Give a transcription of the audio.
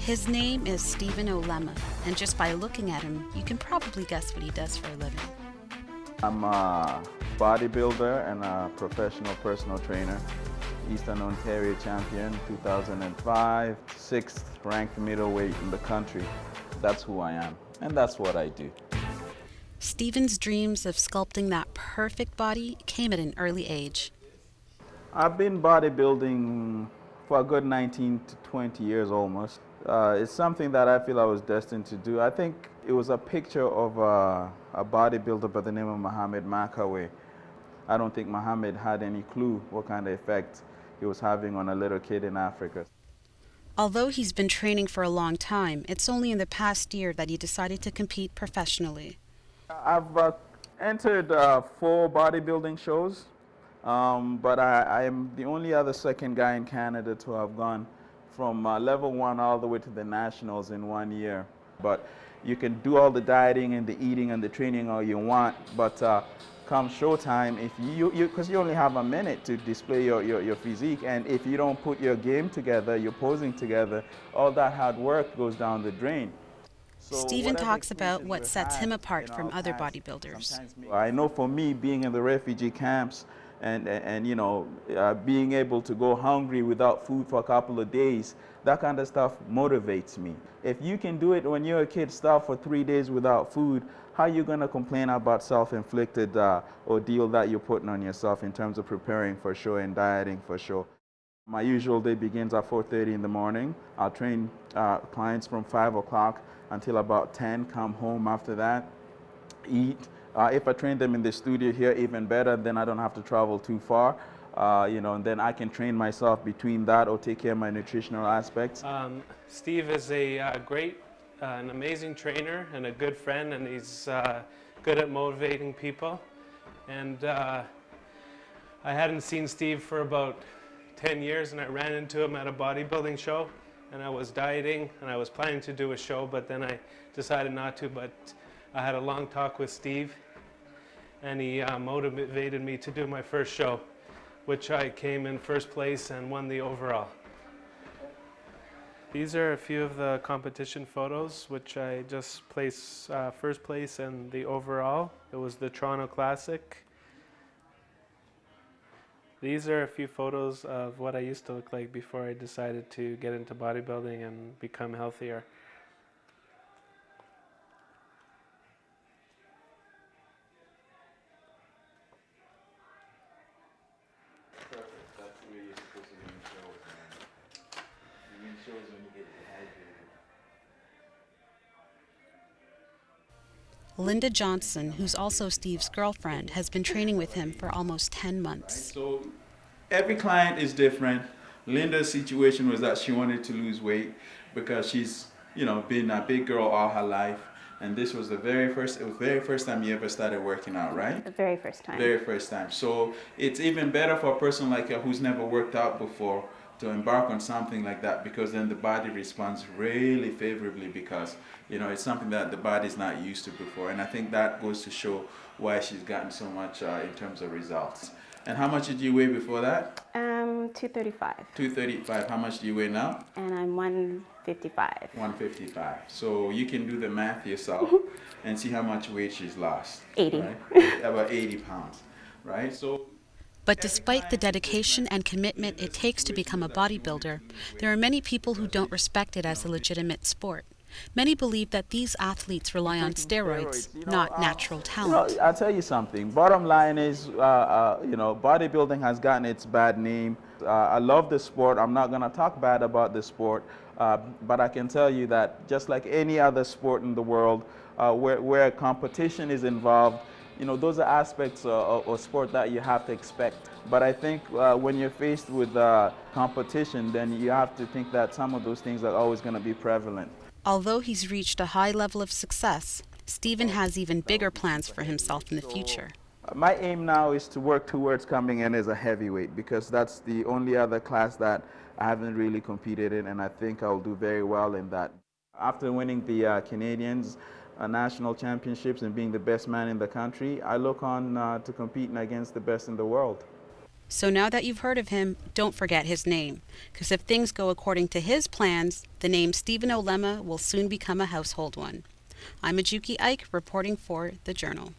His name is Steven Olema, and just by looking at him, you can probably guess what he does for a living. I'm a bodybuilder and a professional personal trainer. Eastern Ontario champion 2005, 6th ranked middleweight in the country. That's who I am, and that's what I do. Steven's dreams of sculpting that perfect body came at an early age. I've been bodybuilding for a good 19 to 20 years almost. It's something that I feel I was destined to do. I think it was a picture of a bodybuilder by the name of Mohammed Makaway. I don't think Mohammed had any clue what kind of effect he was having on a little kid in Africa. Although he's been training for a long time, it's only in the past year that he decided to compete professionally. I've entered 4 bodybuilding shows, but I am the only other second guy in Canada to have gone from level 1 all the way to the nationals in 1 year. But you can do all the dieting and the eating and the training all you want, but come showtime, if because you only have a minute to display your physique, and if you don't put your game together, your posing together, all that hard work goes down the drain. So Steven talks about what sets him apart from other bodybuilders. I know for me, being in the refugee camps and being able to go hungry without food for a couple of days, that kind of stuff motivates me. If you can do it when you're a kid, starve for 3 days without food, how are you going to complain about self-inflicted ordeal that you're putting on yourself in terms of preparing for show and dieting for show? My usual day begins at 4:30 in the morning. I'll train clients from 5 o'clock until about 10, come home after that, eat. If I train them in the studio here, even better, then I don't have to travel too far. And then I can train myself between that or take care of my nutritional aspects. Steve is a great, an amazing trainer and a good friend, and he's good at motivating people. And I hadn't seen Steve for about 10 years, and I ran into him at a bodybuilding show, and I was dieting, and I was planning to do a show, but then I decided not to. But I had a long talk with Steve, and he motivated me to do my first show, which I came in first place and won the overall. These are a few of the competition photos, which I just placed first place in the overall. It was the Toronto Classic. These are a few photos of what I used to look like before I decided to get into bodybuilding and become healthier. Perfect. That's the way you're supposed to win shows, man. You win shows when you get dehydrated. Linda Johnson, who's also Steve's girlfriend, has been training with him for almost 10 months. So every client is different. Linda's situation was that she wanted to lose weight because she's, been a big girl all her life. And this was the very first time you ever started working out, right? The very first time. Very first time. So it's even better for a person like her who's never worked out before to embark on something like that, because then the body responds really favorably, because it's something that the body's not used to before. And I think that goes to show why she's gotten so much in terms of results. And how much did you weigh before that? 235. 235. How much do you weigh now? And I'm 155. 155. So you can do the math yourself and see how much weight she's lost. 80. Right? About 80 pounds, right? But despite the dedication and commitment it takes to become a bodybuilder, there are many people who don't respect it as a legitimate sport. Many believe that these athletes rely on steroids, not natural talent. I'll tell you something. Bottom line is, bodybuilding has gotten its bad name. I love the sport. I'm not going to talk bad about the sport, but I can tell you that just like any other sport in the world, where competition is involved, those are aspects of sport that you have to expect. But I think when you're faced with competition, then you have to think that some of those things are always going to be prevalent. Although he's reached a high level of success, Steven has even bigger plans for himself in the future. My aim now is to work towards coming in as a heavyweight, because that's the only other class that I haven't really competed in, and I think I'll do very well in that. After winning the Canadians national championships and being the best man in the country, I look on to competing against the best in the world. So now that you've heard of him, don't forget his name, because if things go according to his plans, the name Steven Olema will soon become a household one. I'm Ajuki Ike reporting for The Journal.